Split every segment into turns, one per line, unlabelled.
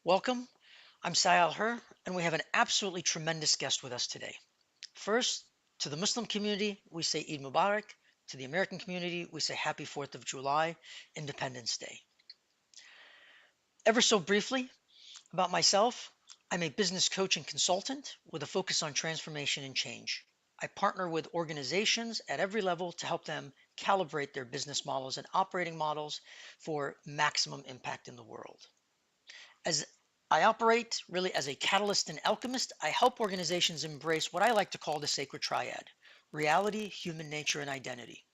Welcome. I'm Si Alhir, and we have an absolutely tremendous guest with us today. First, to the Muslim community, we say Eid Mubarak. To the American community, we say Happy 4th of July, Independence Day. Ever so briefly about myself, I'm a business coach and consultant with a focus on transformation and change. I partner with organizations at every level to help them calibrate their business models and operating models for maximum impact in the world. As I operate really as a catalyst and alchemist, I help organizations embrace what I like to call the sacred triad: reality, human nature, and identity.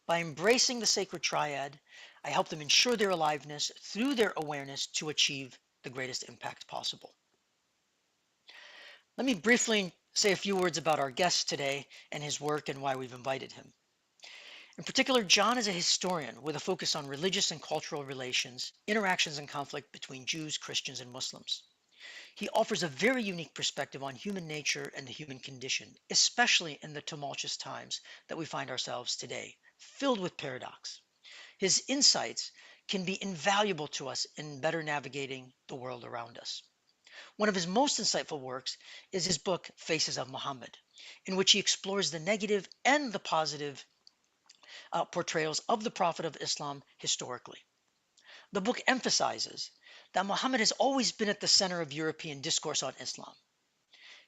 By embracing the sacred triad, I help them ensure their aliveness through their awareness to achieve the greatest impact possible. Let me briefly say a few words about our guest today and his work and why we've invited him. In particular, John is a historian with a focus on religious and cultural relations, interactions and conflict between Jews, Christians, and Muslims. He offers a very unique perspective on human nature and the human condition, especially in the tumultuous times that we find ourselves today, filled with paradox. His insights can be invaluable to us in better navigating the world around us. One of his most insightful works is his book, Faces of Muhammad, in which he explores the negative and the positive portrayals of the Prophet of Islam historically. The book emphasizes that Muhammad has always been at the center of European discourse on Islam.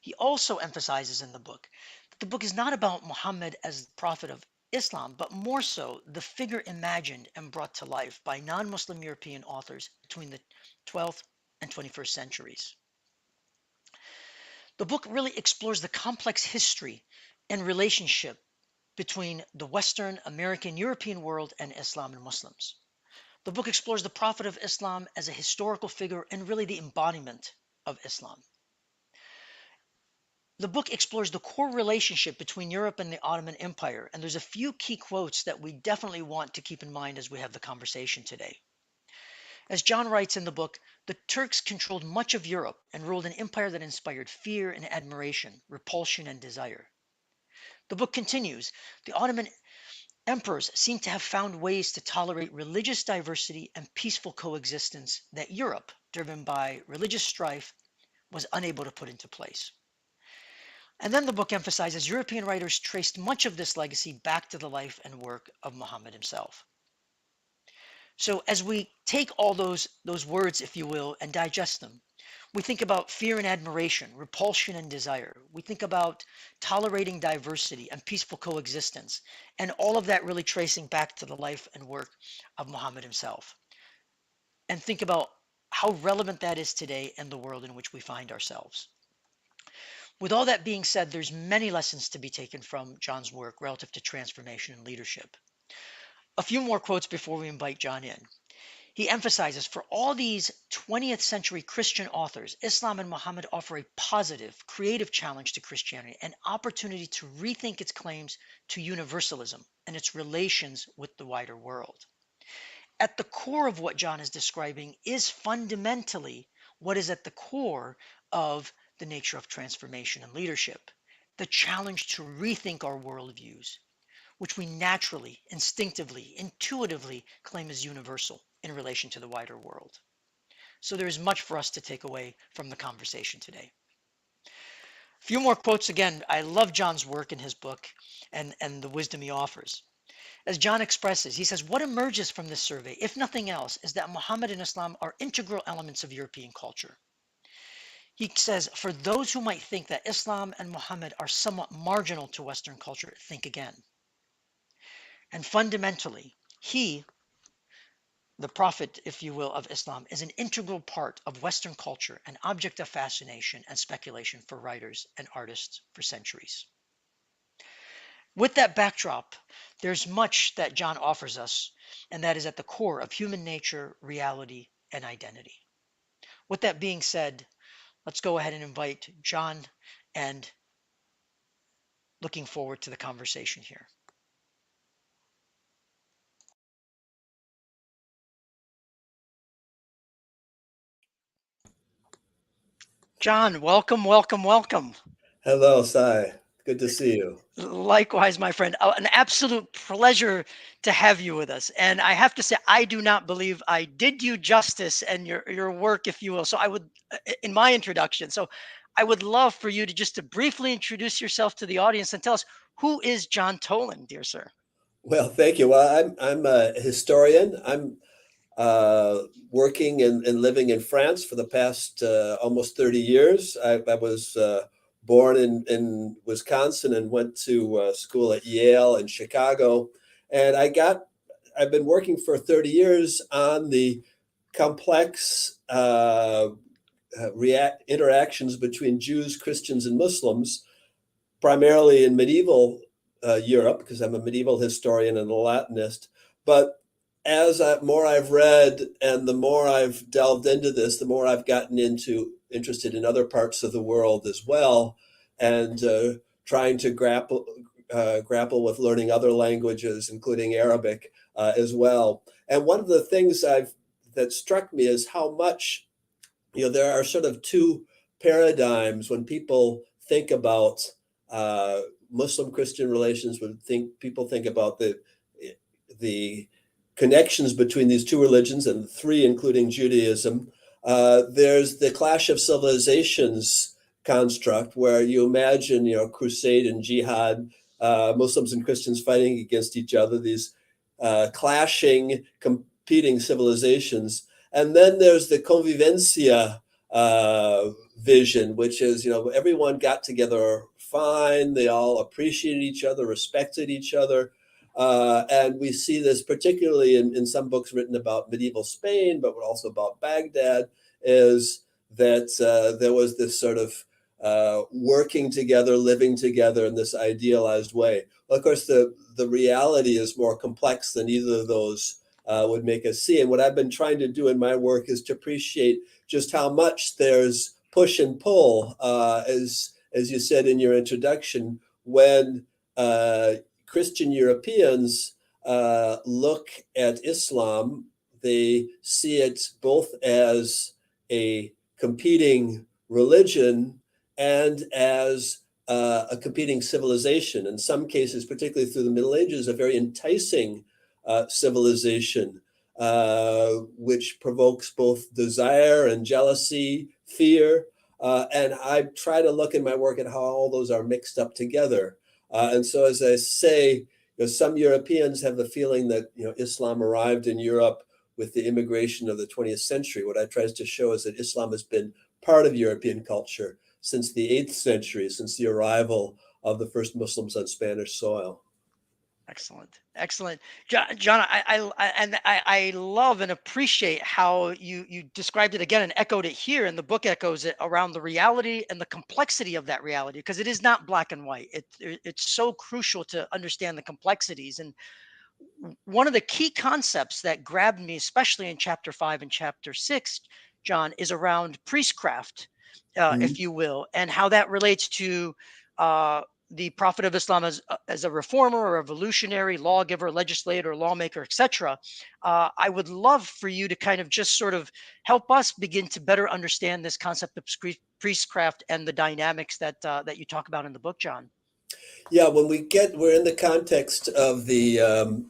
He also emphasizes in the book that the book is not about Muhammad as the prophet of Islam, but more so the figure imagined and brought to life by non Muslim European authors between the 12th and 21st centuries. The book really explores the complex history and relationship between the Western, American, European world and Islam and Muslims. The book explores the Prophet of Islam as a historical figure and really the embodiment of Islam. The book explores the core relationship between Europe and the Ottoman Empire, and there's a few key quotes that we definitely want to keep in mind as we have the conversation today. As John writes in the book, the Turks controlled much of Europe and ruled an empire that inspired fear and admiration, repulsion and desire. The book continues, the Ottoman emperors seem to have found ways to tolerate religious diversity and peaceful coexistence that Europe, driven by religious strife, was unable to put into place. And then the book emphasizes European writers traced much of this legacy back to the life and work of Muhammad himself. So as we take all those words, if you will, and digest them, we think about fear and admiration, repulsion and desire. We think about tolerating diversity and peaceful coexistence, and all of that really tracing back to the life and work of Muhammad himself. And think about how relevant that is today in the world in which we find ourselves. With all that being said, there's many lessons to be taken from John's work relative to transformation and leadership. A few more quotes before we invite John in. He emphasizes for all these 20th century Christian authors, Islam and Muhammad offer a positive, creative challenge to Christianity, an opportunity to rethink its claims to universalism and its relations with the wider world. At the core of what John is describing is fundamentally what is at the core of the nature of transformation and leadership: the challenge to rethink our worldviews, which we naturally, instinctively, intuitively claim as universal in relation to the wider world. So there is much for us to take away from the conversation today. A few more quotes again. I love John's work in his book and the wisdom he offers. As John expresses, he says, what emerges from this survey, if nothing else, is that Muhammad and Islam are integral elements of European culture. He says, for those who might think that Islam and Muhammad are somewhat marginal to Western culture, think again. And fundamentally, he, the prophet, if you will, of Islam, is an integral part of Western culture, an object of fascination and speculation for writers and artists for centuries. With that backdrop, there's much that John offers us, and that is at the core of human nature, reality, and identity. With that being said, let's go ahead and invite John, and looking forward to the conversation here. John, welcome, welcome, welcome.
Hello, Sai. Good to see you.
Likewise, my friend. An absolute pleasure to have you with us. And I have to say, I do not believe I did you justice and your work, if you will. So I would, in my introduction, so I would love for you to just to briefly introduce yourself to the audience and tell us, who is John Tolan, dear sir?
Well, thank you. Well, I'm a historian. I'm working and living in France for the past almost 30 years. I was born in Wisconsin and went to school at Yale and Chicago. And I've been working for 30 years on the complex interactions between Jews, Christians, and Muslims, primarily in medieval Europe, because I'm a medieval historian and a Latinist. But more I've read and the more I've delved into this, the more I've gotten interested in other parts of the world as well, and trying to grapple with learning other languages, including Arabic as well. And one of the things that struck me is how much, there are sort of two paradigms when people think about Muslim-Christian relations. People think about the connections between these two religions, and three, including Judaism. There's the clash of civilizations construct, where you imagine, crusade and jihad, Muslims and Christians fighting against each other, these clashing, competing civilizations. And then there's the convivencia vision, which is, everyone got together fine. They all appreciated each other, respected each other. And we see this particularly in some books written about medieval Spain, but also about Baghdad, is that there was this sort of working together, living together in this idealized way. Well, of course, the reality is more complex than either of those would make us see. And what I've been trying to do in my work is to appreciate just how much there's push and pull, as you said in your introduction, when Christian Europeans look at Islam, they see it both as a competing religion and as a competing civilization. In some cases, particularly through the Middle Ages, a very enticing civilization, which provokes both desire and jealousy, fear. And I try to look in my work at how all those are mixed up together. And so, as I say, some Europeans have the feeling that Islam arrived in Europe with the immigration of the 20th century. What I try to show is that Islam has been part of European culture since the 8th century, since the arrival of the first Muslims on Spanish soil.
Excellent, excellent, John. I love and appreciate how you described it again and echoed it here, and the book echoes it around the reality and the complexity of that reality, because it is not black and white. It's so crucial to understand the complexities. And one of the key concepts that grabbed me, especially in chapter 5 and chapter 6, John, is around priestcraft, if you will, and how that relates to the Prophet of Islam as a reformer, a revolutionary, lawgiver, legislator, lawmaker, etc. I would love for you to kind of just sort of help us begin to better understand this concept of priestcraft and the dynamics that you talk about in the book, John.
Yeah, we're in the context of the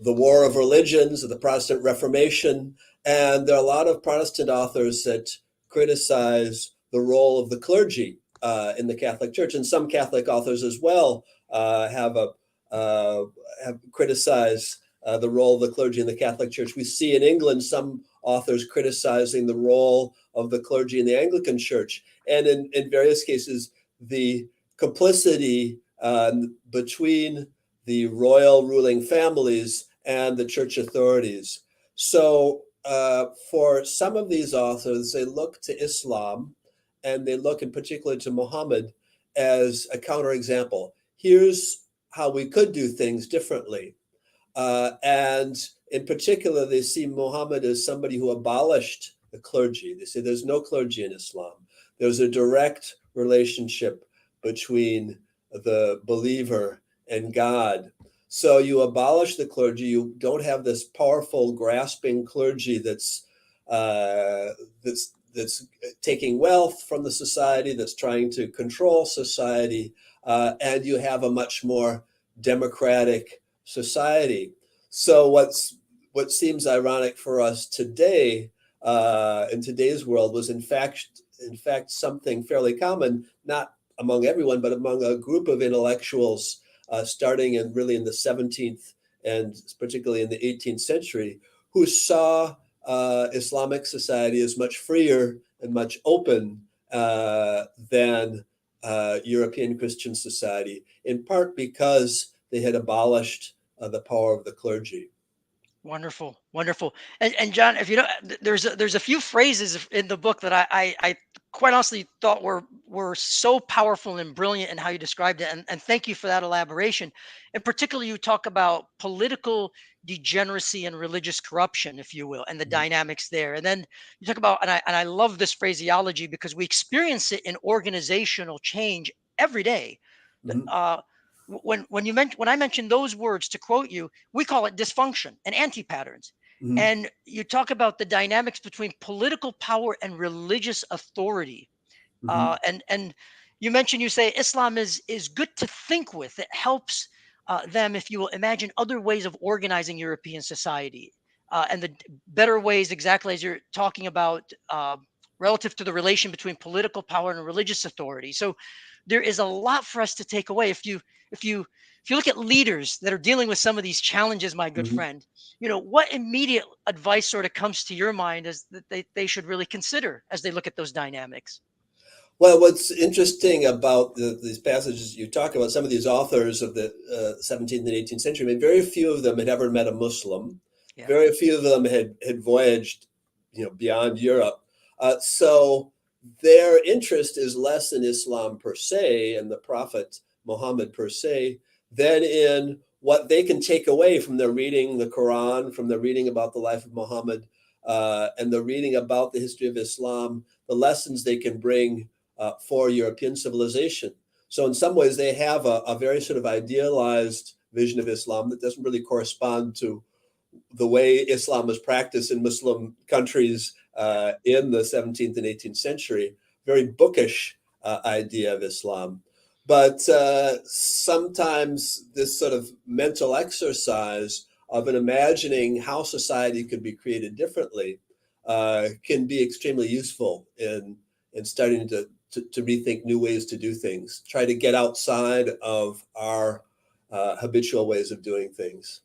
War of Religions, of the Protestant Reformation, and there are a lot of Protestant authors that criticize the role of the clergy in the Catholic Church, and some Catholic authors as well have criticized the role of the clergy in the Catholic Church. We see in England some authors criticizing the role of the clergy in the Anglican Church, and in various cases, the complicity between the royal ruling families and the church authorities. So for some of these authors, they look to Islam, and they look in particular to Muhammad as a counterexample. Here's how we could do things differently. And in particular, they see Muhammad as somebody who abolished the clergy. They say there's no clergy in Islam. There's a direct relationship between the believer and God. So you abolish the clergy. You don't have this powerful, grasping clergy that's that's taking wealth from the society, that's trying to control society, and you have a much more democratic society. So what seems ironic for us today, in today's world, was in fact something fairly common, not among everyone, but among a group of intellectuals, starting in the 17th and particularly in the 18th century, who saw Islamic society as much freer and much open than European Christian society, in part because they had abolished the power of the clergy.
Wonderful, wonderful. And John, if you know, there's a few phrases in the book that I quite honestly thought were so powerful and brilliant in how you described it. And thank you for that elaboration. In particular, you talk about political degeneracy and religious corruption, if you will, and the dynamics there. And then you talk about, and I love this phraseology because we experience it in organizational change every day.
Mm-hmm.
When I mention those words, to quote you, we call it dysfunction and anti-patterns.
Mm-hmm.
And you talk about the dynamics between political power and religious authority.
Mm-hmm.
And you mentioned, you say Islam is good to think with. It helps them, if you will, imagine other ways of organizing European society, and the better ways, exactly as you're talking about, relative to the relation between political power and religious authority. So there is a lot for us to take away. If you look at leaders that are dealing with some of these challenges, my good
Mm-hmm.
friend, what immediate advice sort of comes to your mind as that they should really consider as they look at those dynamics?
Well, what's interesting about these passages you talk about, some of these authors of the 17th and 18th century, I mean, very few of them had ever met a Muslim.
Yeah.
Very few of them had voyaged, beyond Europe. So their interest is less in Islam per se and the Prophet Muhammad per se than in what they can take away from their reading the Quran, from their reading about the life of Muhammad, and the reading about the history of Islam, the lessons they can bring for European civilization. So in some ways, they have a very sort of idealized vision of Islam that doesn't really correspond to the way Islam was practiced in Muslim countries in the 17th and 18th century. Very bookish idea of Islam. But sometimes this sort of mental exercise of imagining how society could be created differently can be extremely useful in starting to rethink new ways to do things, try to get outside of our habitual ways of doing things.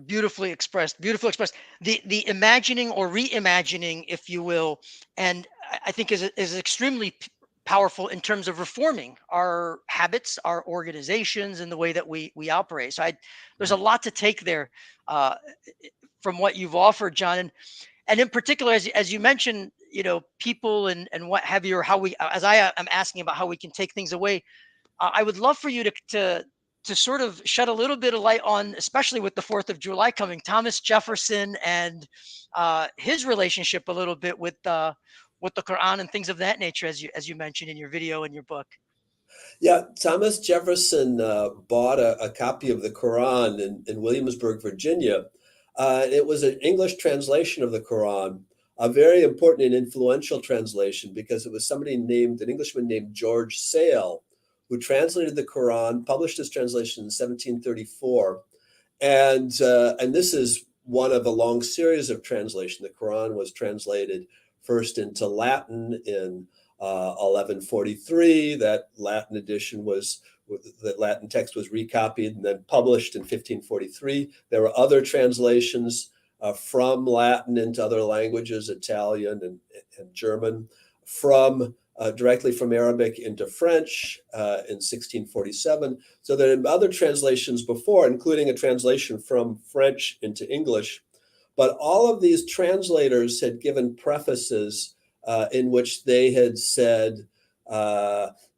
Beautifully expressed, beautifully expressed. The imagining or reimagining, if you will, and I think is extremely powerful in terms of reforming our habits, our organizations, and the way that we operate. So there's a lot to take there, from what you've offered, John. And in particular, as you mentioned, people and what have you, or how we, as I am asking about how we can take things away, I would love for you to sort of shed a little bit of light on, especially with the 4th of July coming, Thomas Jefferson and his relationship a little bit with the Quran and things of that nature, as you mentioned in your video and your book.
Yeah, Thomas Jefferson bought a copy of the Quran in Williamsburg, Virginia. It was an English translation of the Quran, a very important and influential translation because it was an Englishman named George Sale, who translated the Quran, published his translation in 1734. And this is one of a long series of translation. The Quran was translated first into Latin in 1143. That Latin text was recopied and then published in 1543. There were other translations from Latin into other languages, Italian and German, directly from Arabic into French in 1647. So there are other translations before, including a translation from French into English. But all of these translators had given prefaces in which they had said,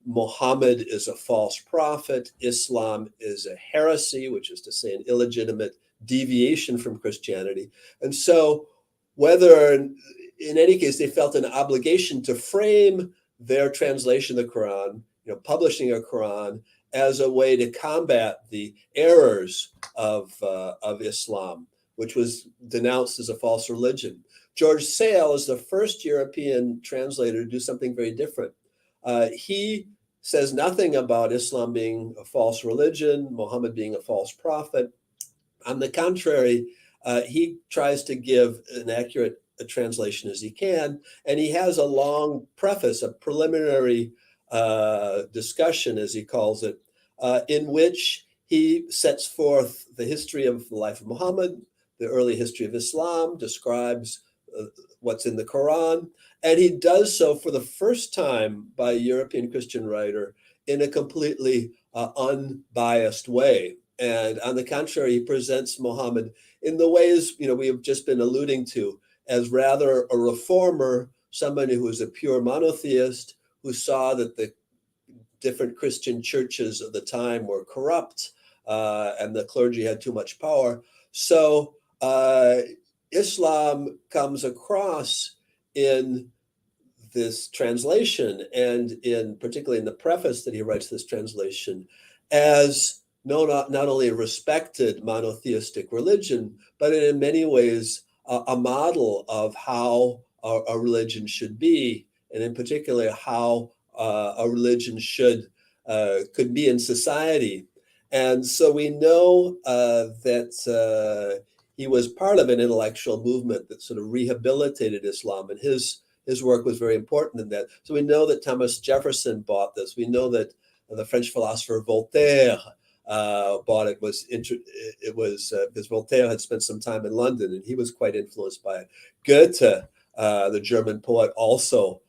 Muhammad is a false prophet, Islam is a heresy, which is to say an illegitimate deviation from Christianity. And so whether, in any case, they felt an obligation to frame their translation of the Quran, publishing a Quran, as a way to combat the errors of Islam, which was denounced as a false religion. George Sale is the first European translator to do something very different. He says nothing about Islam being a false religion, Muhammad being a false prophet. On the contrary, he tries to give an accurate translation as he can, and he has a long preface, a preliminary discussion, as he calls it, in which he sets forth the history of the life of Muhammad, the early history of Islam, describes what's in the Quran, and he does so for the first time by a European Christian writer in a completely unbiased way. And on the contrary, he presents Muhammad in the ways we have just been alluding to, as rather a reformer, somebody who was a pure monotheist, who saw that the different Christian churches of the time were corrupt and the clergy had too much power. So Islam comes across in this translation, and particularly in the preface that he writes this translation, as not only a respected monotheistic religion, but in many ways a model of how a religion should be, and in particular how a religion could be in society. And so we know that he was part of an intellectual movement that sort of rehabilitated Islam, and his work was very important in that. So we know that Thomas Jefferson bought this. We know that the French philosopher Voltaire bought it. It was because Voltaire had spent some time in London, and he was quite influenced by it. Goethe, the German poet, also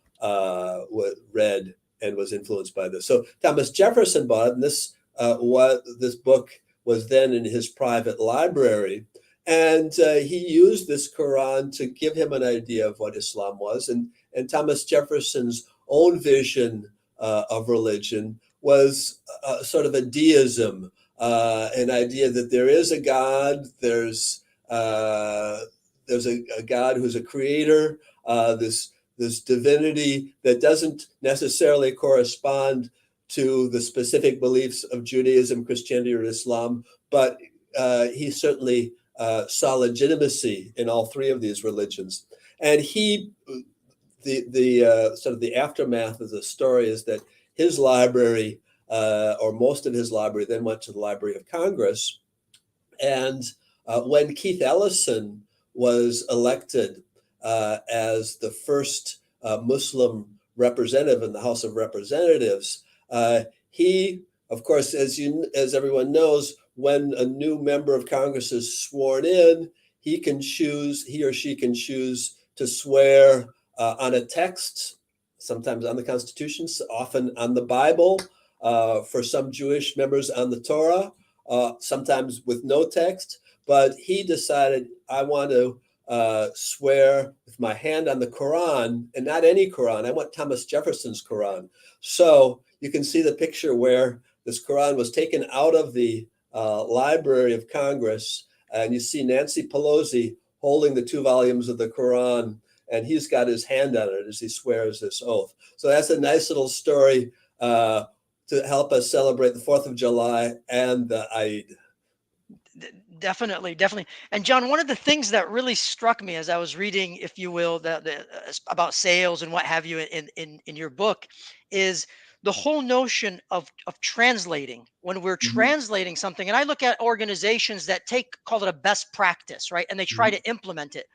read and was influenced by this. So Thomas Jefferson bought it, and this book was then in his private library. And he used this Quran to give him an idea of what Islam was. And Thomas Jefferson's own vision of religion was sort of a deism, an idea that there is a God, there's a God who's a creator, this divinity that doesn't necessarily correspond to the specific beliefs of Judaism, Christianity, or Islam, but he certainly saw legitimacy in all three of these religions. And the sort of the aftermath of the story is that his library, or most of his library, then went to the Library of Congress. And when Keith Ellison was elected as the first Muslim representative in the House of Representatives, he, of course, as everyone knows, when a new member of Congress is sworn in, he or she can choose to swear on a text, sometimes on the Constitution, often on the Bible, for some Jewish members on the Torah, sometimes with no text. But he decided, I want to swear with my hand on the Quran, and not any Quran. I want Thomas Jefferson's Quran. So you can see the picture where this Quran was taken out of the Library of Congress, and you see Nancy Pelosi holding the 2 volumes of the Quran, and he's got his hand on it as he swears this oath. So that's a nice little story to help us celebrate the 4th of July and the Eid.
Definitely. And John, one of the things that really struck me as I was reading, if you will, about sales and what have you in your book, is the whole notion of translating. When we're translating something, and I look at organizations that call it a best practice, right? And they try to implement it.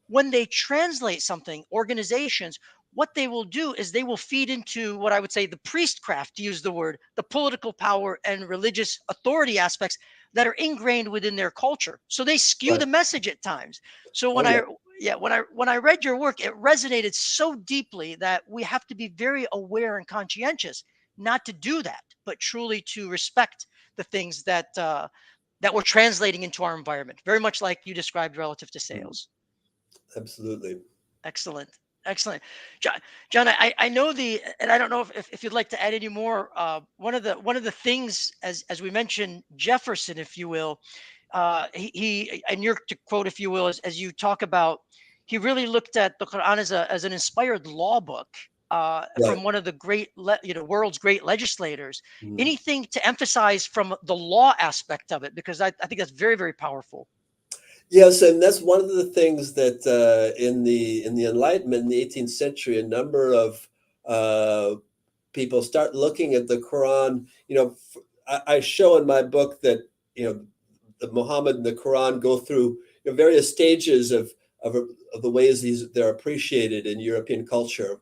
When they translate something, organizations, what they will do is they will feed into what I would say the priestcraft, to use the word, the political power and religious authority aspects that are ingrained within their culture. So they skew the message at times. So when I read your work, it resonated so deeply that we have to be very aware and conscientious not to do that, but truly to respect the things that we're translating into our environment, very much like you described relative to sales.
Absolutely.
Excellent. John, I know and I don't know if you'd like to add any more. One of the things, as we mentioned, Jefferson, if you will, he and your to quote, if you will, as you talk about, he really looked at the Quran as an inspired law book from one of the great, world's great legislators. Anything to emphasize from the law aspect of it, because I think that's very, very powerful.
Yes, and that's one of the things that in the Enlightenment in the 18th century, a number of people start looking at the Quran. I show in my book that the Muhammad and the Quran go through various stages of the ways they're appreciated in European culture.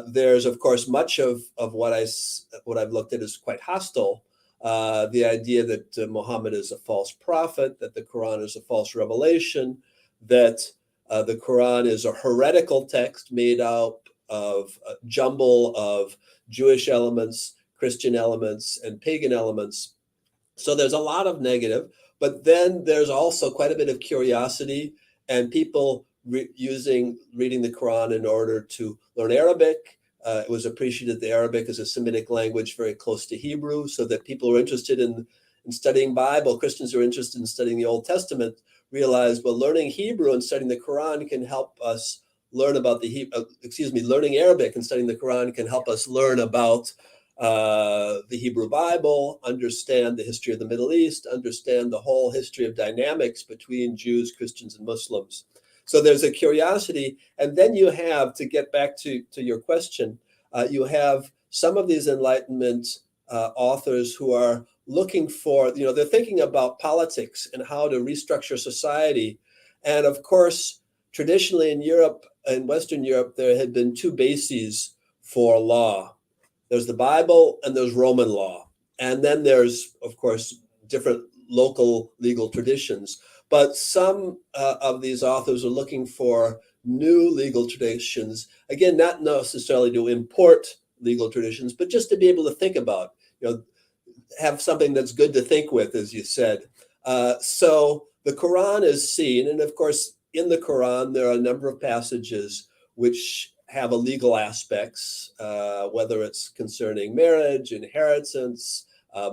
There's of course much of what I've looked at is quite hostile. The idea that Muhammad is a false prophet, that the Quran is a false revelation, that the Quran is a heretical text made out of a jumble of Jewish elements, Christian elements, and pagan elements. So there's a lot of negative, but then there's also quite a bit of curiosity and people reading the Quran in order to learn Arabic. It was appreciated that the Arabic is a Semitic language very close to Hebrew, so that people who are interested in studying Bible, Christians who are interested in studying the Old Testament, realized, well, learning Hebrew and studying the Quran can help us learn about learning Arabic and studying the Quran can help us learn about the Hebrew Bible, understand the history of the Middle East, understand the whole history of dynamics between Jews, Christians, and Muslims. So there's a curiosity. And then you have, to get back to your question, you have some of these Enlightenment authors who are looking for, they're thinking about politics and how to restructure society. And of course, traditionally in Europe, in Western Europe, there had been two bases for law. There's the Bible and there's Roman law. And then there's, of course, different local legal traditions. But some of these authors are looking for new legal traditions. Again, not necessarily to import legal traditions, but just to be able to think about, have something that's good to think with, as you said. So the Quran is seen, and of course, in the Quran, there are a number of passages which have a legal aspects, whether it's concerning marriage, inheritance,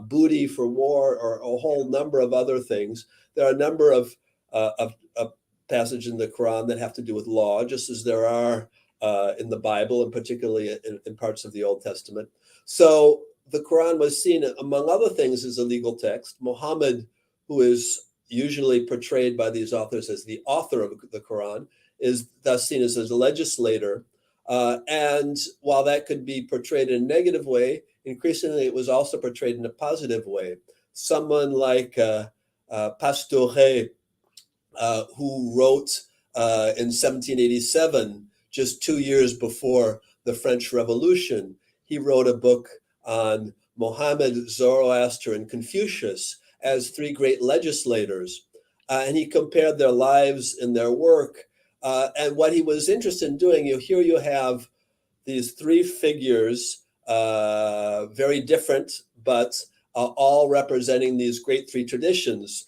booty for war, or a whole number of other things. There are a number of passages in the Quran that have to do with law, just as there are in the Bible, and particularly in parts of the Old Testament. So the Quran was seen, among other things, as a legal text. Muhammad, who is usually portrayed by these authors as the author of the Quran, is thus seen as a legislator. And while that could be portrayed in a negative way, increasingly it was also portrayed in a positive way. Someone like Pastore, who wrote in 1787, just 2 years before the French Revolution, he wrote a book on Mohammed, Zoroaster, and Confucius as three great legislators. And he compared their lives and their work. And what he was interested in doing, here you have these three figures, very different, but all representing these great three traditions.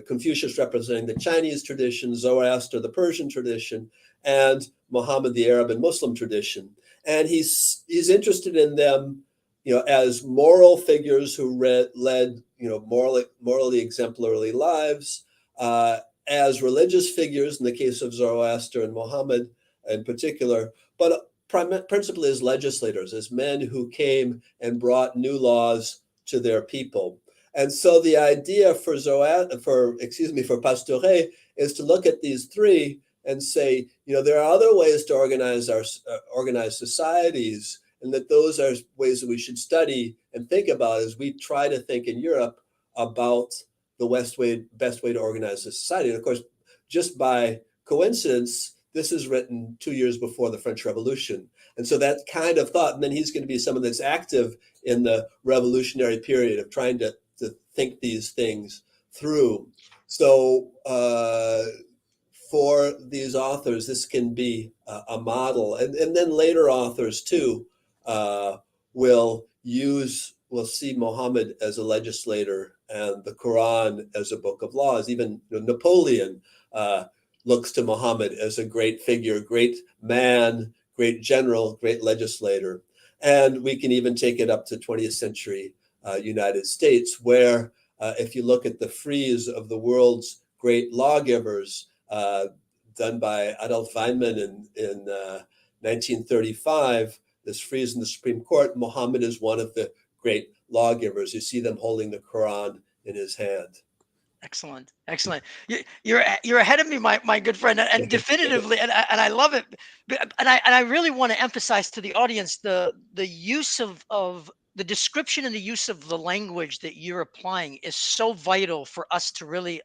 Confucius representing the Chinese tradition, Zoroaster the Persian tradition, and Muhammad the Arab and Muslim tradition. And he's interested in them, as moral figures who led, morally exemplary lives, as religious figures in the case of Zoroaster and Muhammad in particular, but principally as legislators, as men who came and brought new laws to their people. And so the idea for Pastore is to look at these three and say, there are other ways to organize societies, and that those are ways that we should study and think about as we try to think in Europe about the best way to organize a society. And of course, just by coincidence, this is written 2 years before the French Revolution. And so that kind of thought, and then he's going to be someone that's active in the revolutionary period of trying to think these things through. So for these authors, this can be a model. And then later authors too will see Muhammad as a legislator and the Quran as a book of laws. Even Napoleon looks to Muhammad as a great figure, great man, great general, great legislator. And we can even take it up to 20th century United States, where if you look at the frieze of the world's great lawgivers done by Adolf Weinman in 1935, this frieze in the Supreme Court, Muhammad is one of the great lawgivers. You see them holding the Quran in his hand.
Excellent, excellent. You're ahead of me, my good friend, and definitively, and I love it. And I really want to emphasize to the audience the use of the description and the use of the language that you're applying is so vital for us to really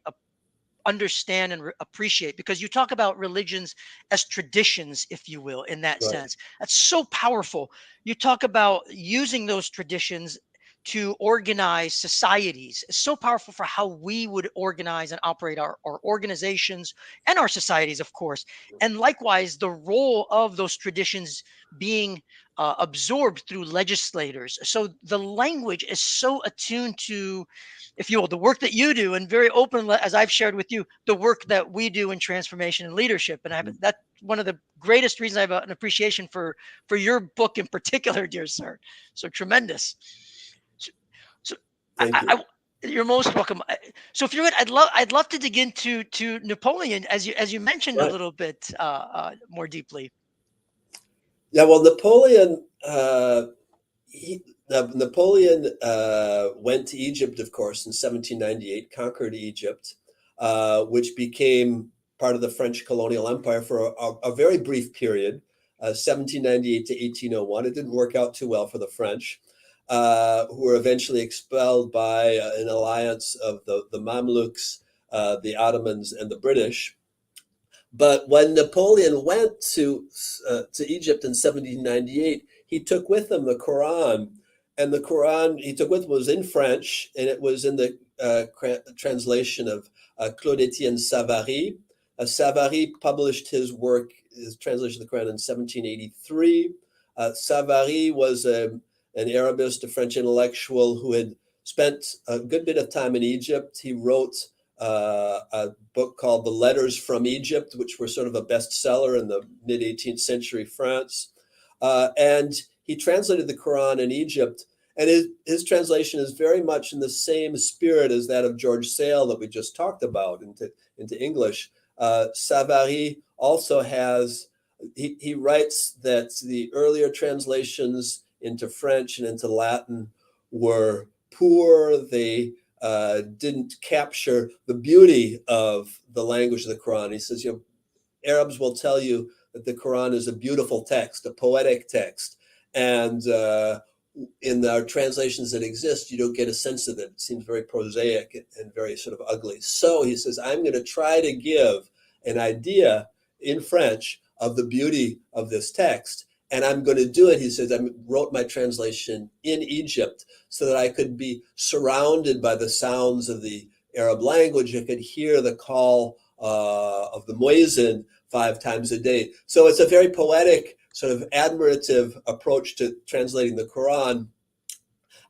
understand and appreciate, because you talk about religions as traditions, if you will, in that
Right.
sense. That's so powerful. You talk about using those traditions to organize societies. It's so powerful for how we would organize and operate our organizations and our societies, of course. And likewise, the role of those traditions being absorbed through legislators. So the language is so attuned to, if you will, the work that you do, and very open, as I've shared with you, the work that we do in transformation and leadership. And that's one of the greatest reasons I have an appreciation for your book in particular, dear sir. So tremendous. So, so
Thank you.
you're most welcome. So if you're good, I'd love to dig into Napoleon, as you mentioned a
Right.
little bit more deeply.
Yeah. Well, Napoleon. Napoleon went to Egypt, of course, in 1798, conquered Egypt, which became part of the French colonial empire for a very brief period, 1798 to 1801. It didn't work out too well for the French, who were eventually expelled by an alliance of the Mamluks, the Ottomans, and the British. But when Napoleon went to Egypt in 1798, he took with him the Quran, and the Quran he took with him was in French, and it was in the translation of Claude Etienne Savary. Savary published his work, his translation of the Quran, in 1783. Savary was an Arabist, a French intellectual who had spent a good bit of time in Egypt. He wrote a book called The Letters from Egypt, which were sort of a bestseller in the mid 18th century France. And he translated the Quran in Egypt. And his translation is very much in the same spirit as that of George Sale that we just talked about into English. Savary also has, he writes that the earlier translations into French and into Latin were poor. They didn't capture the beauty of the language of the Quran. He says, Arabs will tell you that the Quran is a beautiful text, a poetic text. And in our translations that exist, you don't get a sense of it. It seems very prosaic and very sort of ugly. So he says, I'm going to try to give an idea in French of the beauty of this text. And I'm going to do it, he says. I wrote my translation in Egypt so that I could be surrounded by the sounds of the Arab language. I could hear the call of the muezzin 5 times a day. So it's a very poetic, sort of admirative approach to translating the Quran.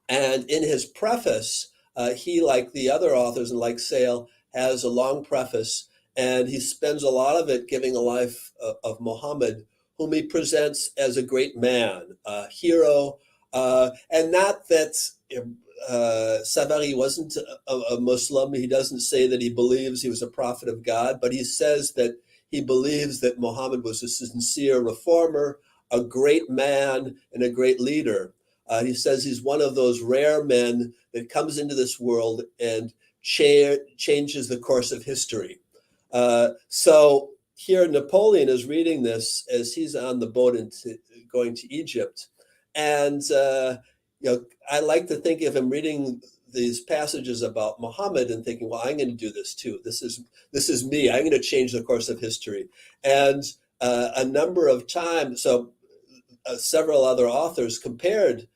And in his preface, he, like the other authors and like Sale, has a long preface, and he spends a lot of it giving a life of Muhammad, whom he presents as a great man, a hero, and not that Savary wasn't a Muslim. He doesn't say that he believes he was a prophet of God, but he says that he believes that Muhammad was a sincere reformer, a great man, and a great leader. He says he's one of those rare men that comes into this world and changes the course of history. So here Napoleon is reading this as he's on the boat going to Egypt. And I like to think of him reading these passages about Muhammad and thinking, well, I'm going to do this too. This is me. I'm going to change the course of history. And a number of times, so several other authors compared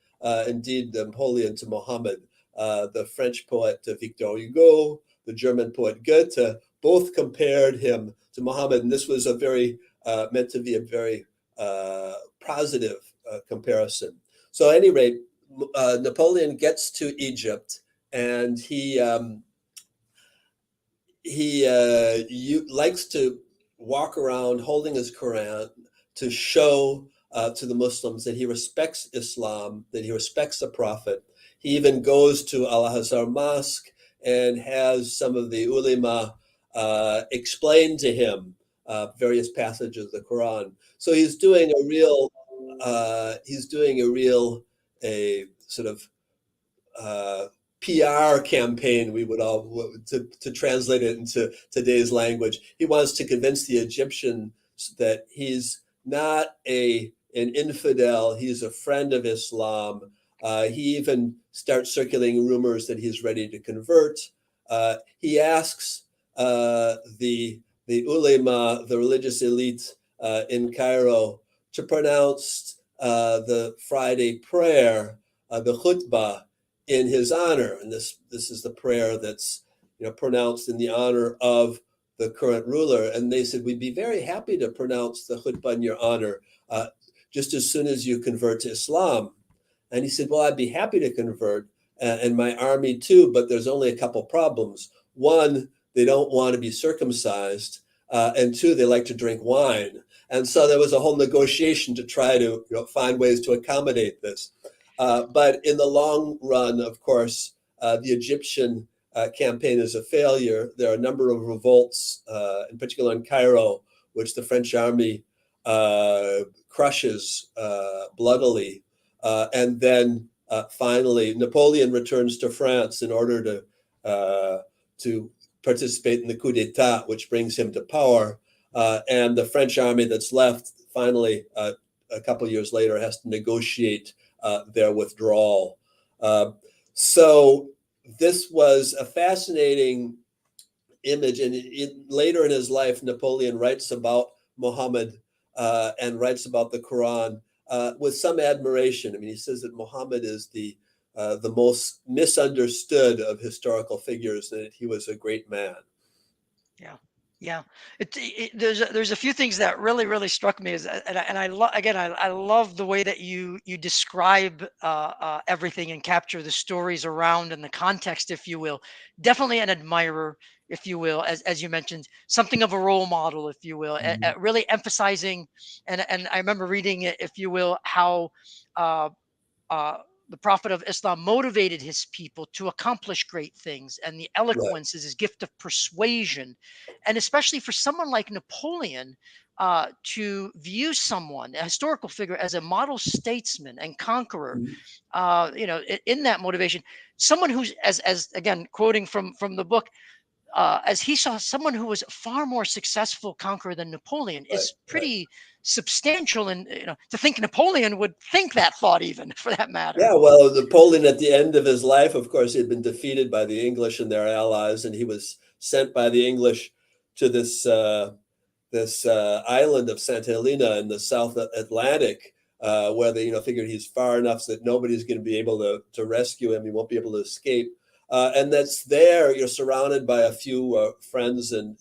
indeed Napoleon to Muhammad. The French poet Victor Hugo, the German poet Goethe, both compared him to Muhammad. And this was a very, meant to be a very positive comparison. So at any rate, Napoleon gets to Egypt, and he likes to walk around holding his Quran to show to the Muslims that he respects Islam, that he respects the Prophet. He even goes to Al-Azhar Mosque and has some of the ulama explain to him various passages of the Quran. So he's doing a real sort of PR campaign, we would all, to translate it into today's language. He wants to convince the Egyptians that he's not an infidel, he's a friend of Islam. He even starts circulating rumors that he's ready to convert. He asks the ulema, the religious elite in Cairo, to pronounce the Friday prayer, the khutbah, in his honor. And this is the prayer that's pronounced in the honor of the current ruler. And they said, we'd be very happy to pronounce the khutbah in your honor just as soon as you convert to Islam. And he said, well, I'd be happy to convert, and my army too, but there's only a couple problems. One, they don't want to be circumcised, and two, they like to drink wine. And so there was a whole negotiation to try to find ways to accommodate this. But in the long run, of course, the Egyptian campaign is a failure. There are a number of revolts, in particular in Cairo, which the French army crushes bloodily. And then finally, Napoleon returns to France in order to participate in the coup d'etat, which brings him to power. And the French army that's left, finally, a couple of years later, has to negotiate their withdrawal. So this was a fascinating image. And later in his life, Napoleon writes about Muhammad and writes about the Quran with some admiration. I mean, he says that Muhammad is the most misunderstood of historical figures, and that he was a great man.
Yeah, yeah. There's a few things that really struck me, and I love the way that you describe everything and capture the stories around and the context, if you will. Definitely an admirer, if you will, as you mentioned, something of a role model, if you will,
Mhm.
really emphasizing. And I remember reading it, if you will, how uh, the prophet of Islam motivated his people to accomplish great things, and the
Right.
eloquence is his gift of persuasion. And especially for someone like Napoleon, to view someone, a historical figure, as a model statesman and conqueror,
Mhm.
in that motivation, someone who's, as again, quoting from the book, as he saw someone who was far more successful conqueror than Napoleon,
Right.
is
Right.
pretty substantial. And to think Napoleon would think that thought, even for that matter.
Yeah, well, Napoleon at the end of his life, of course, he had been defeated by the English and their allies, and he was sent by the English to this island of Santa Helena in the South Atlantic, where they figured he's far enough so that nobody's going to be able to rescue him. He won't be able to escape. And that's there. You're surrounded by a few friends and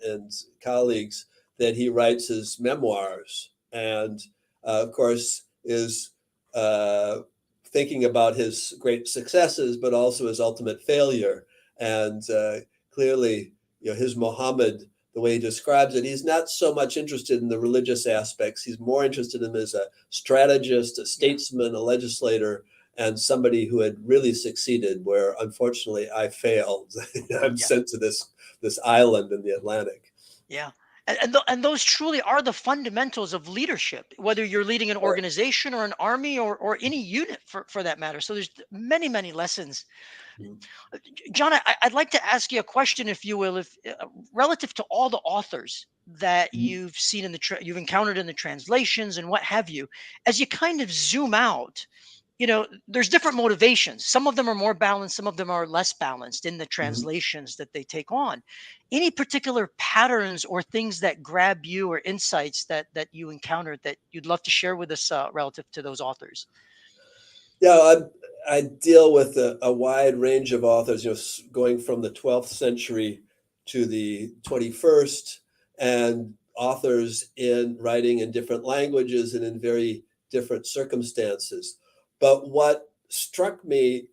colleagues that he writes his memoirs, and of course is uh, thinking about his great successes, but also his ultimate failure. And clearly, his Muhammad, the way he describes it, he's not so much interested in the religious aspects. He's more interested in him as a strategist, a
Yeah,
statesman, a legislator, and somebody who had really succeeded, where unfortunately I failed. I'm
yeah,
sent to this island in the Atlantic.
yeah. And those truly are the fundamentals of leadership, whether you're leading an
Right.
organization or an army, or any unit for that matter. So there's many lessons.
Mhm.
John, I'd like to ask you a question, if you will, if relative to all the authors that
Mhm.
you've seen you've encountered in the translations and what have you, as you kind of zoom out, there's different motivations. Some of them are more balanced, some of them are less balanced in the
Mhm.
translations that they take on. Any particular patterns or things that grab you, or insights that you encountered that you'd love to share with us, relative to those authors?
Yeah, I deal with a wide range of authors, going from the 12th century to the 21st, and authors in writing in different languages and in very different circumstances. But what struck me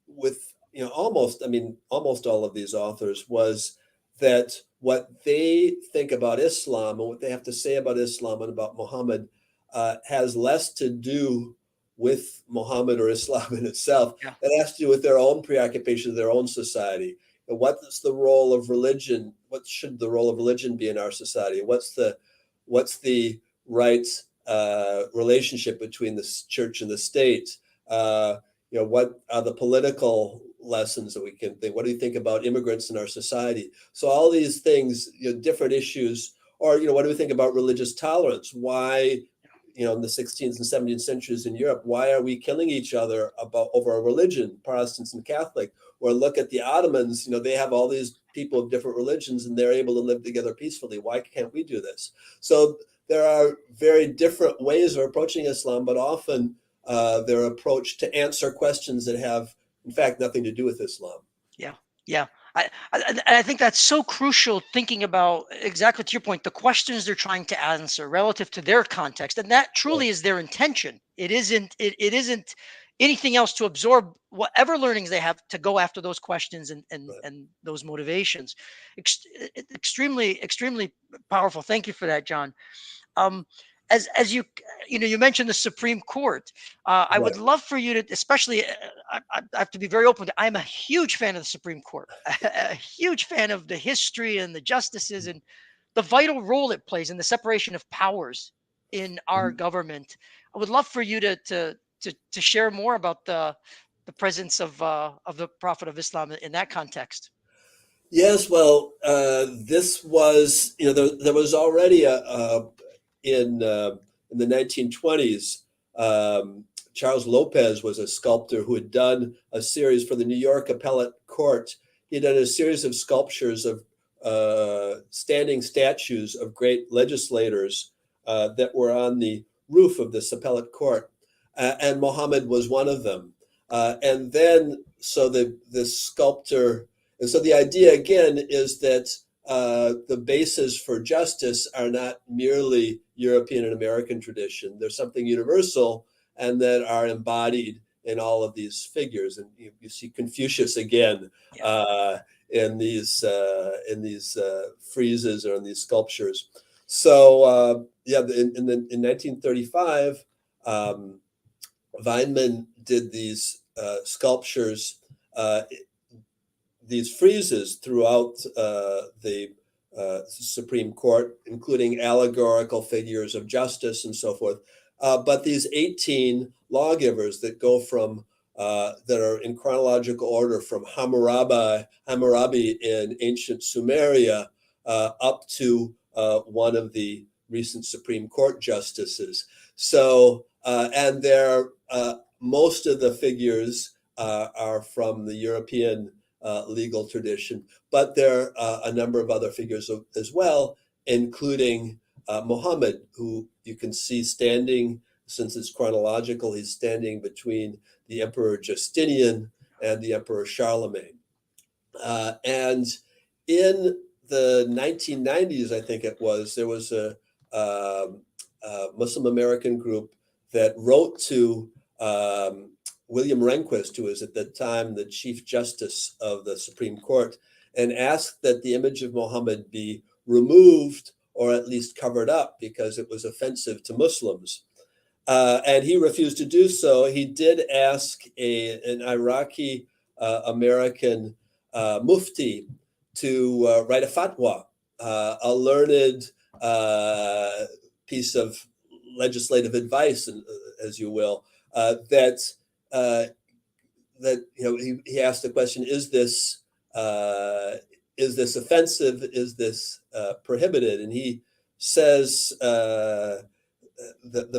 with almost all of these authors was that what they think about Islam and what they have to say about Islam and about Muhammad has less to do with Muhammad or Islam in itself.
Yeah,
It has to do with their own preoccupation, their own society. And what is the role of religion? What should the role of religion be in our society? What's the right relationship between the church and the state? what are the political lessons that we can think? What do you think about immigrants in our society? So all these things, different issues, or what do we think about religious tolerance? Why, in the 16th and 17th centuries in Europe, why are we killing each other over a religion, Protestants and Catholic? Or look at the Ottomans, they have all these people of different religions and they're able to live together peacefully. Why can't we do this? So there are very different ways of approaching Islam, but often their approach to answer questions that have, in fact, nothing to do with Islam.
Yeah, yeah. I think that's so crucial, thinking about exactly to your point, the questions they're trying to answer relative to their context, and that truly is their intention. It isn't anything else to absorb whatever learnings they have to go after those questions and those motivations. Extremely powerful. Thank you for that, John. Um, as you mentioned the Supreme Court. I
Right.
would love for you to, especially, I have to be very open to. I'm a huge fan of the Supreme Court, a huge fan of the history and the justices and the vital role it plays in the separation of powers in our
Mhm.
government. I would love for you to share more about the presence of the Prophet of Islam in that context.
Yes, well, this was, there was already in the 1920s, Charles Lopez was a sculptor who had done a series for the New York Appellate Court. He had done a series of sculptures of standing statues of great legislators that were on the roof of this appellate court, and Muhammad was one of them. And then, so this sculptor, and so the idea again is that the bases for justice are not merely European and American tradition. There's something universal and that are embodied in all of these figures. And you see Confucius again in these friezes or in these sculptures. So in 1935, Weinman did these sculptures, these friezes throughout the Supreme Court, including allegorical figures of justice and so forth. But these 18 lawgivers that go from, that are in chronological order from Hammurabi in ancient Sumeria up to one of the recent Supreme Court justices. So, and they're, most of the figures are from the European legal tradition, but there are a number of other figures as well, including Muhammad, who you can see standing, since it's chronological, he's standing between the Emperor Justinian and the Emperor Charlemagne. And in the 1990s, I think it was, there was a Muslim American group that wrote to William Rehnquist, who was at the time the Chief Justice of the Supreme Court, and asked that the image of Muhammad be removed or at least covered up because it was offensive to Muslims. And he refused to do so. He did ask an Iraqi American mufti to write a fatwa, a learned piece of legislative advice, as you will, that he asked the question: Is this offensive? Is this prohibited? And he says the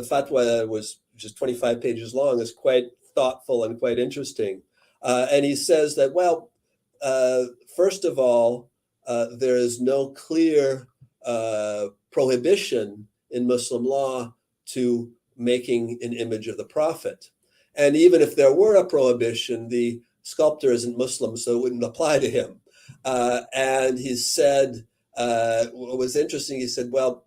fatwa was just 25 pages long, is quite thoughtful and quite interesting. And he says that, well, first of all, there is no clear prohibition in Muslim law to making an image of the Prophet. And even if there were a prohibition, the sculptor isn't Muslim, so it wouldn't apply to him. And he said, what was interesting, he said, well,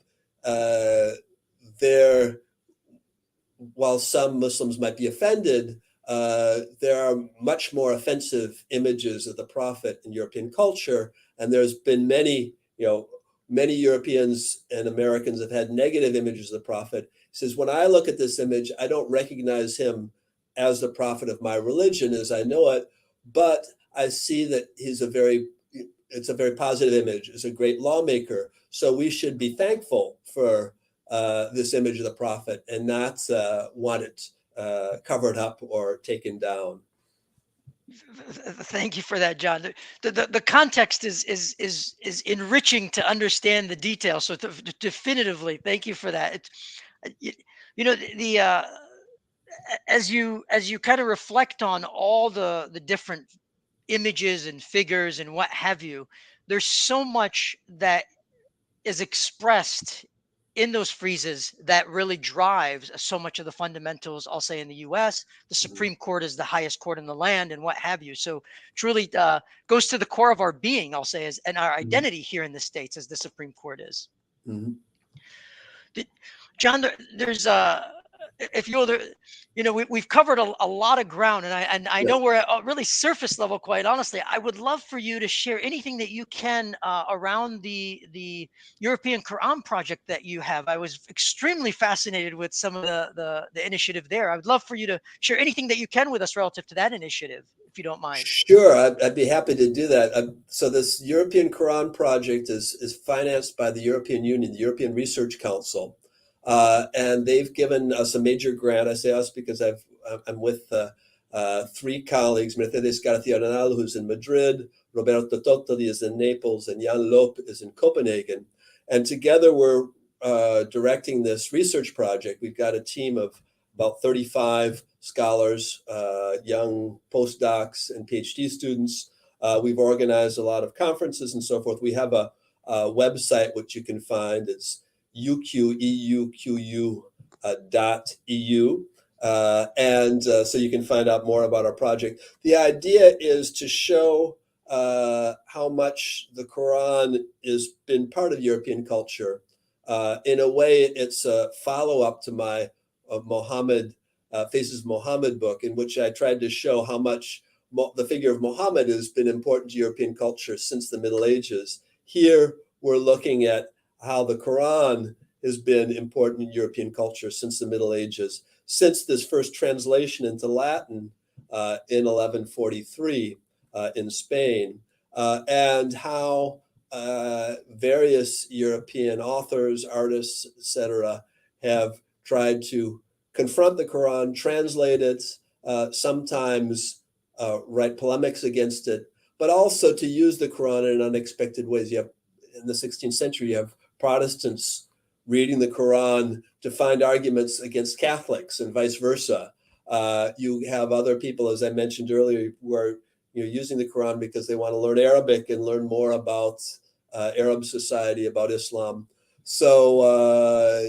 while some Muslims might be offended, there are much more offensive images of the Prophet in European culture. And there's been many Europeans and Americans have had negative images of the Prophet. He says, when I look at this image, I don't recognize him as the prophet of my religion as I know it, but I see that it's a very positive image. It's a great lawmaker. So we should be thankful for this image of the prophet and not want it covered up or taken down.
Thank you for that, John. The context is enriching to understand the details. So definitively, thank you for that. You, you know the as you kind of reflect on all the different images and figures and what have you, there's so much that is expressed in those friezes that really drives so much of the fundamentals, I'll say, in the US. The Supreme Court is the highest court in the land and what have you. So truly goes to the core of our being, I'll say, and our identity here in the States, as the Supreme Court is.
Mm-hmm.
John, there's if you'll, we've covered a lot of ground, and I know we're at really surface level. Quite honestly, I would love for you to share anything that you can around the European Quran project that you have. I was extremely fascinated with some of the initiative there. I would love for you to share anything that you can with us relative to that initiative, if you don't mind.
Sure, I'd be happy to do that. So this European Quran project is financed by the European Union, the European Research Council. And they've given us a major grant. I say us because I'm with three colleagues: Mercedes García-Renal, who's in Madrid, Roberto Totoli is in Naples, and Jan Loop is in Copenhagen. And together we're directing this research project. We've got a team of about 35 scholars, young postdocs and PhD students. We've organized a lot of conferences and so forth. We have a website which you can find. It's uqeuqu.eu. And so you can find out more about our project. The idea is to show how much the Quran has been part of European culture. In a way, it's a follow-up to my Faces Muhammad book, in which I tried to show how much the figure of Muhammad has been important to European culture since the Middle Ages. Here, we're looking at how the Quran has been important in European culture since the Middle Ages, since this first translation into Latin in 1143 in Spain, and how various European authors, artists, etc., have tried to confront the Quran, translate it, sometimes write polemics against it, but also to use the Quran in unexpected ways. You have, in the 16th century, you have Protestants reading the Quran to find arguments against Catholics and vice versa. You have other people, as I mentioned earlier, who are using the Quran because they want to learn Arabic and learn more about Arab society, about Islam. So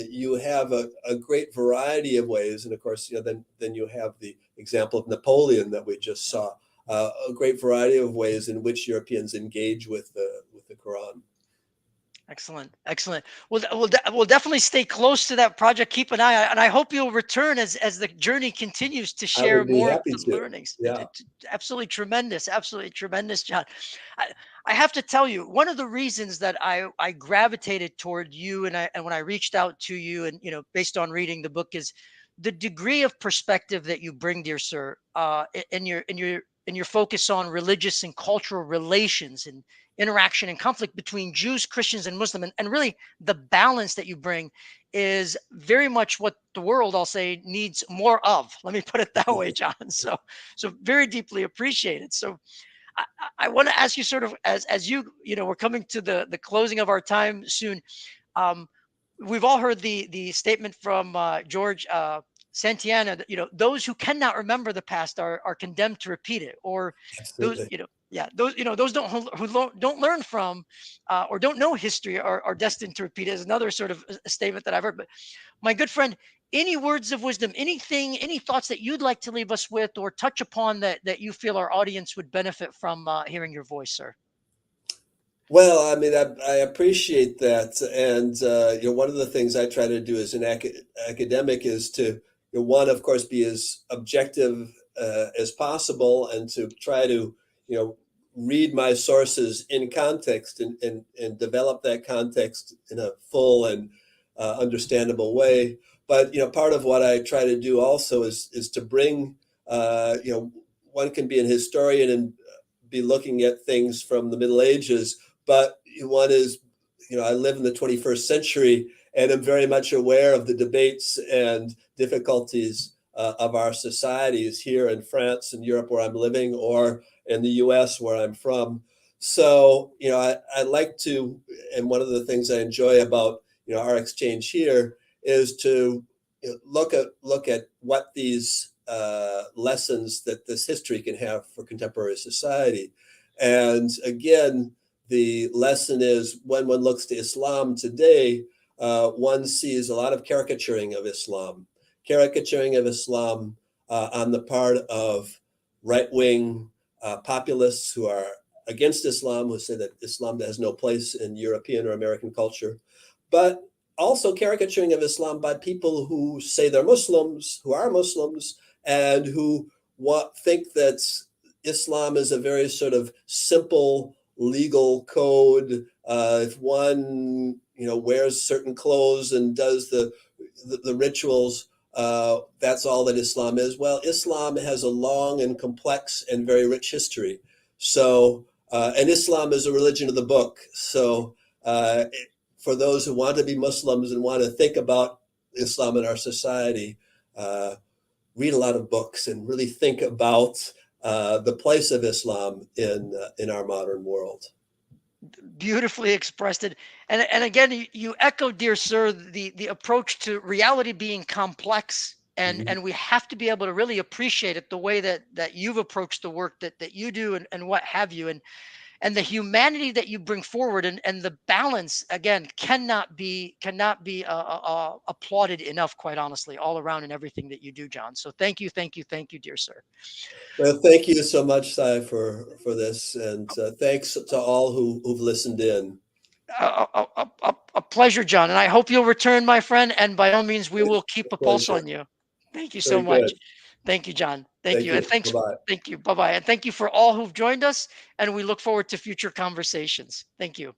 you have a great variety of ways, and of course, then you have the example of Napoleon that we just saw. A great variety of ways in which Europeans engage with the Quran.
Excellent, excellent. We'll definitely stay close to that project. Keep an eye on, and I hope you'll return as the journey continues to share more of the learnings.
Yeah.
Absolutely tremendous, John. I have to tell you, one of the reasons that I gravitated toward you and when I reached out to you, and based on reading the book, is the degree of perspective that you bring, dear sir, in your focus on religious and cultural relations and interaction and conflict between Jews, Christians, and Muslims, and really the balance that you bring is very much what the world, I'll say, needs more of. Let me put it that way, John. So very deeply appreciated. So I want to ask you, sort of, as we're coming to the closing of our time soon. We've all heard the statement from George Santayana that those who cannot remember the past are condemned to repeat it, or
Absolutely.
those who don't learn from or don't know history are destined to repeat it, is another sort of a statement that I've heard. But my good friend, any words of wisdom, any thoughts that you'd like to leave us with or touch upon that you feel our audience would benefit from hearing your voice, sir?
Well, I mean, I appreciate that, and one of the things I try to do as an academic is to, one, of course, be as objective as possible, and to try to, read my sources in context and develop that context in a full and understandable way. But part of what I try to do also is to bring, one can be an historian and be looking at things from the Middle Ages, but one is, I live in the 21st century, and I'm very much aware of the debates and difficulties of our societies here in France and Europe where I'm living, or in the US where I'm from. So, I like to, and one of the things I enjoy about, our exchange here is to look at what these lessons that this history can have for contemporary society. And again, the lesson is when one looks to Islam today, one sees a lot of caricaturing of Islam, on the part of right-wing populists who are against Islam, who say that Islam has no place in European or American culture, but also caricaturing of Islam by people who say they're Muslims, who are Muslims, and who think that Islam is a very sort of simple legal code. If one, wears certain clothes and does the rituals, that's all that Islam is. Well, Islam has a long and complex and very rich history. So, and Islam is a religion of the book. So, for those who want to be Muslims and want to think about Islam in our society, read a lot of books and really think about the place of Islam in our modern world.
Beautifully expressed it. And again, you echo, dear sir, the approach to reality being complex, and we have to be able to really appreciate it the way that you've approached the work that you do, and what have you, and the humanity that you bring forward, and the balance, again, cannot be applauded enough, quite honestly, all around in everything that you do, John. So thank you, dear sir.
Well, thank you so much, Sai, for this, and thanks to all who've listened in.
A pleasure, John, and I hope you'll return, my friend, and by all means we will keep a pulse
Pleasure.
on you. Thank you so
Very
much.
good.
Thank you, John. Thank
Thank
you, and
you.
thanks.
Bye-bye.
Thank you. Bye bye, and thank you for all who've joined us, and we look forward to future conversations. Thank you.